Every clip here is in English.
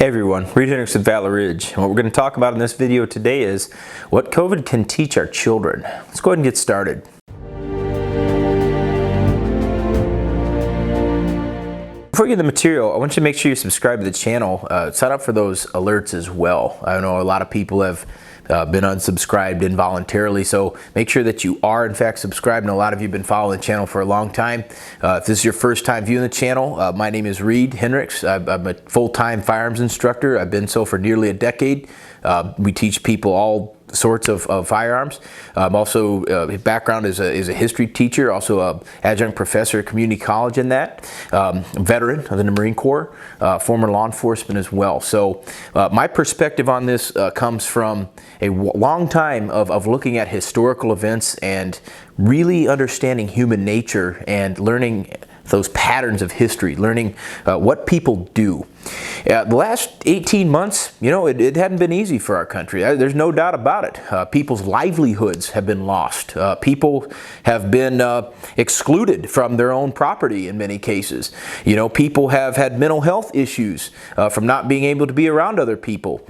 Hey everyone, Reid Henrichs at Valor. And what we're going to talk about in this video today is what COVID can teach our children. Let's go ahead and get started. Before you get the material, I want you to make sure you subscribe to the channel. Sign up for those alerts as well. I know a lot of people have been unsubscribed involuntarily, so make sure that you are in fact subscribed, and a lot of you have been following the channel for a long time. If this is your first time viewing the channel, my name is Reid Henrichs. I'm a full-time firearms instructor. I've been so for nearly a decade. We teach people all sorts of firearms. Also, his background is a history teacher, also an adjunct professor at community college in that. Veteran of the Marine Corps, former law enforcement as well. So my perspective on this comes from a long time of looking at historical events and really understanding human nature and learning those patterns of history, learning what people do. The last 18 months, you know, it hadn't been easy for our country. There's no doubt about it. People's livelihoods have been lost. People have been excluded from their own property in many cases. You know, people have had mental health issues from not being able to be around other people.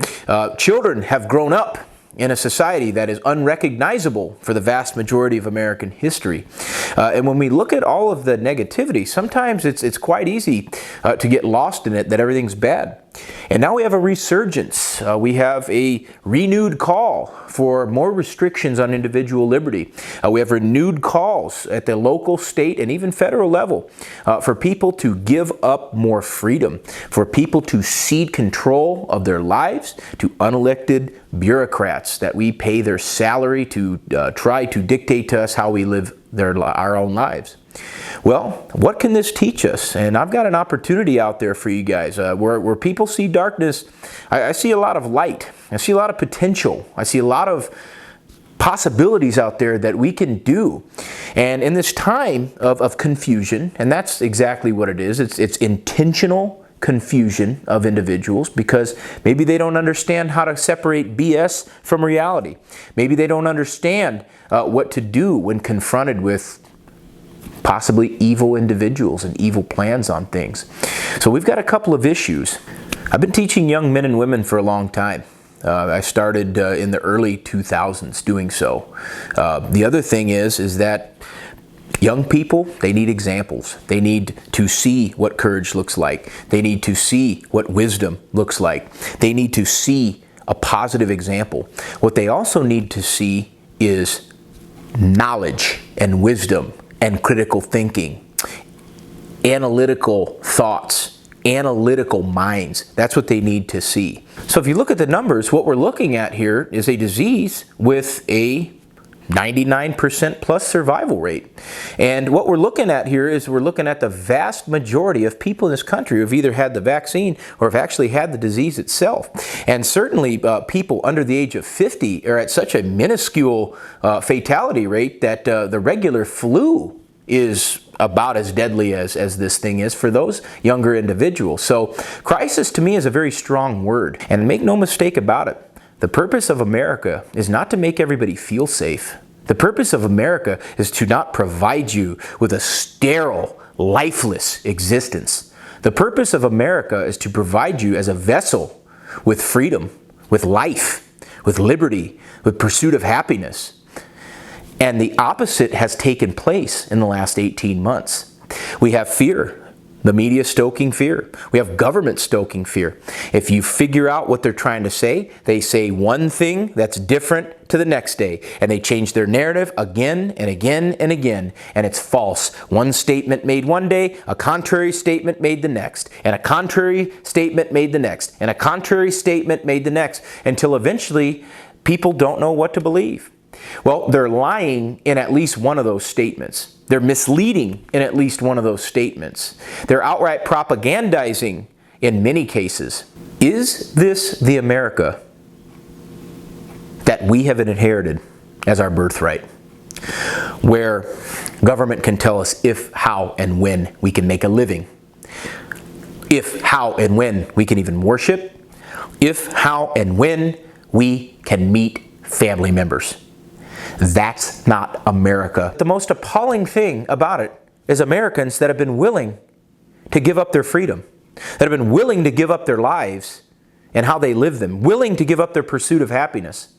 Children have grown up in a society that is unrecognizable for the vast majority of American history. And when we look at all of the negativity, sometimes it's quite easy to get lost in it, that everything's bad. And now we have a resurgence. We have a renewed call for more restrictions on individual liberty. We have renewed calls at the local, state, and even federal level for people to give up more freedom, for people to cede control of their lives to unelected bureaucrats that we pay their salary to try to dictate to us how we live our own lives. Well, what can this teach us? And I've got an opportunity out there for you guys. Where people see darkness, I see a lot of light. I see a lot of potential. I see a lot of possibilities out there that we can do. And in this time of confusion, and that's exactly what it is, it's intentional confusion of individuals because maybe they don't understand how to separate BS from reality. Maybe they don't understand what to do when confronted with possibly evil individuals and evil plans on things. So we've got a couple of issues. I've been teaching young men and women for a long time. I started in the early 2000s doing so. The other thing is that young people, they need examples. They need to see what courage looks like. They need to see what wisdom looks like. They need to see a positive example. What they also need to see is knowledge and wisdom and critical thinking, analytical thoughts, analytical minds. That's what they need to see. So if you look at the numbers, what we're looking at here is a disease with a 99% plus survival rate. And what we're looking at here is we're looking at the vast majority of people in this country who have either had the vaccine or have actually had the disease itself. And certainly people under the age of 50 are at such a minuscule fatality rate that the regular flu is about as deadly as this thing is for those younger individuals. So crisis to me is a very strong word. And make no mistake about it, the purpose of America is not to make everybody feel safe. The purpose of America is to not provide you with a sterile, lifeless existence. The purpose of America is to provide you as a vessel with freedom, with life, with liberty, with pursuit of happiness. And the opposite has taken place in the last 18 months. We have fear. The media stoking fear. We have government stoking fear. If you figure out what they're trying to say, they say one thing that's different to the next day. And they change their narrative again and again and again. And it's false. One statement made one day, a contrary statement made the next. And a contrary statement made the next. And a contrary statement made the next. Until eventually, people don't know what to believe. Well, they're lying in at least one of those statements. They're misleading in at least one of those statements. They're outright propagandizing in many cases. Is this the America that we have inherited as our birthright? Where government can tell us if, how, and when we can make a living. If, how, and when we can even worship. If, how, and when we can meet family members. That's not America. The most appalling thing about it is Americans that have been willing to give up their freedom, that have been willing to give up their lives and how they live them, willing to give up their pursuit of happiness,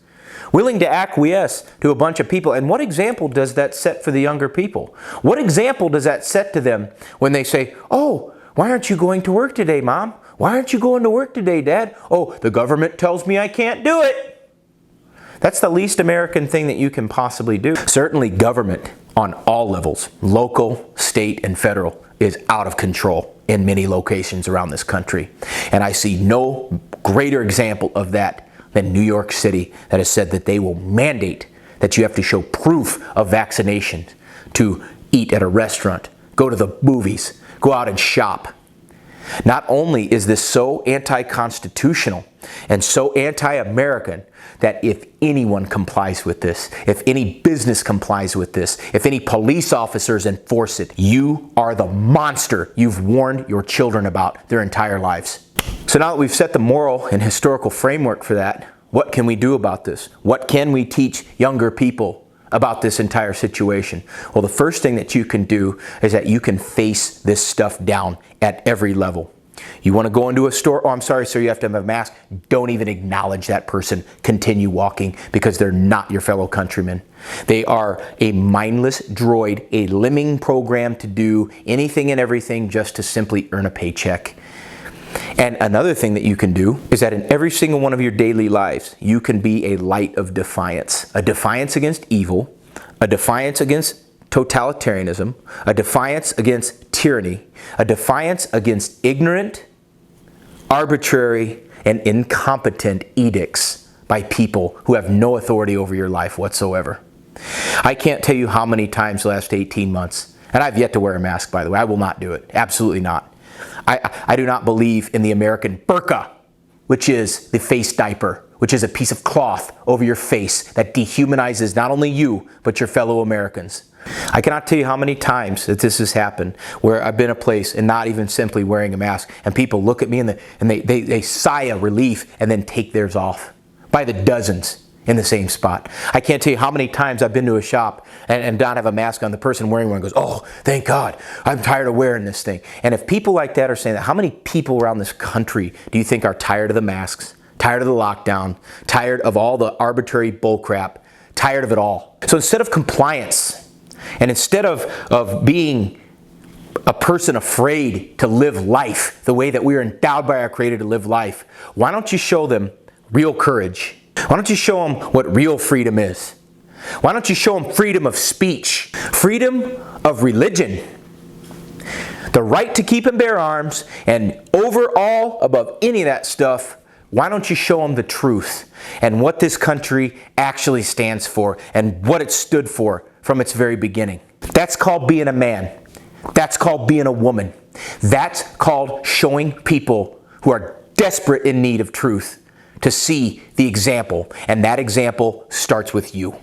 willing to acquiesce to a bunch of people. And what example does that set for the younger people? What example does that set to them when they say, oh, why aren't you going to work today, Mom? Why aren't you going to work today, Dad? Oh, the government tells me I can't do it. That's the least American thing that you can possibly do. Certainly government on all levels, local, state, and federal, is out of control in many locations around this country. And I see no greater example of that than New York City, that has said that they will mandate that you have to show proof of vaccination to eat at a restaurant, go to the movies, go out and shop. Not only is this so anti-constitutional and so anti-American that if anyone complies with this, if any business complies with this, if any police officers enforce it, you are the monster you've warned your children about their entire lives. So now that we've set the moral and historical framework for that, what can we do about this? What can we teach younger people about this entire situation? Well, the first thing that you can do is that you can face this stuff down at every level. You want to go into a store, oh, I'm sorry, sir, you have to have a mask. Don't even acknowledge that person. Continue walking, because they're not your fellow countrymen. They are a mindless droid, a lemming program to do anything and everything just to simply earn a paycheck. And another thing that you can do is that in every single one of your daily lives, you can be a light of defiance. A defiance against evil, a defiance against totalitarianism, a defiance against tyranny, a defiance against ignorant, arbitrary, and incompetent edicts by people who have no authority over your life whatsoever. I can't tell you how many times the last 18 months, and I've yet to wear a mask, by the way. I will not do it. Absolutely not. I do not believe in the American burqa, which is the face diaper, which is a piece of cloth over your face that dehumanizes not only you, but your fellow Americans. I cannot tell you how many times that this has happened where I've been in a place and not even simply wearing a mask, and people look at me and they sigh a relief and then take theirs off by the dozens in the same spot. I can't tell you how many times I've been to a shop and not have a mask on. The person wearing one goes, oh, thank God, I'm tired of wearing this thing. And if people like that are saying that, how many people around this country do you think are tired of the masks, tired of the lockdown, tired of all the arbitrary bullcrap, tired of it all? So instead of compliance, and instead of being a person afraid to live life the way that we are endowed by our Creator to live life, why don't you show them real courage? Why don't you show them what real freedom is? Why don't you show them freedom of speech, freedom of religion, the right to keep and bear arms, and overall, above any of that stuff, why don't you show them the truth and what this country actually stands for and what it stood for from its very beginning? That's called being a man. That's called being a woman. That's called showing people who are desperate in need of truth to see the example. And that example starts with you.